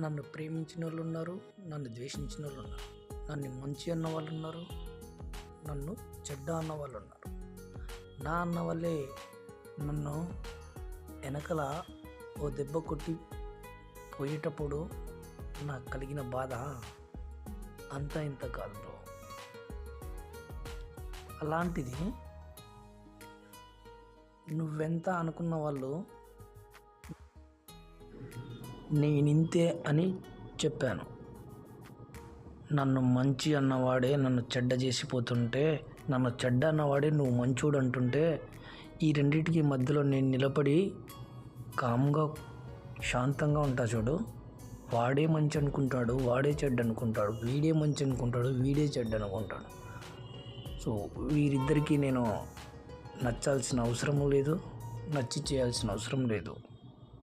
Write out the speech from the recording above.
నన్ను ప్రేమించిన వాళ్ళు ఉన్నారు, నన్ను ద్వేషించిన వాళ్ళు ఉన్నారు. నన్ను మంచి అన్న వాళ్ళు ఉన్నారు, నన్ను చెడ్డ అన్న వాళ్ళు ఉన్నారు. నా అన్న వాళ్ళే నన్ను వెనకల ఓ దెబ్బ కొట్టి పోయేటప్పుడు నాకు కలిగిన బాధ అంత ఇంత కాదు బ్రో. అలాంటిది నువ్వెంత అనుకున్న వాళ్ళు నేనింతే అని చెప్పాను. నన్ను మంచి అన్నవాడే నన్ను చెడ్డ చేసిపోతుంటే, నన్ను చెడ్డ అన్నవాడే నువ్వు మంచోడు అంటుంటే, ఈ రెండింటికి మధ్యలో నేను నిలబడి కామ్గా శాంతంగా ఉంటా చూడు. వాడే మంచి అనుకుంటాడు, వాడే చెడ్డ అనుకుంటాడు, వీడే మంచి అనుకుంటాడు, వీడే చెడ్డ అనుకుంటాడు. సో వీరిద్దరికీ నేను నచ్చాల్సిన అవసరం లేదు, నచ్చి చేయాల్సిన అవసరం లేదు.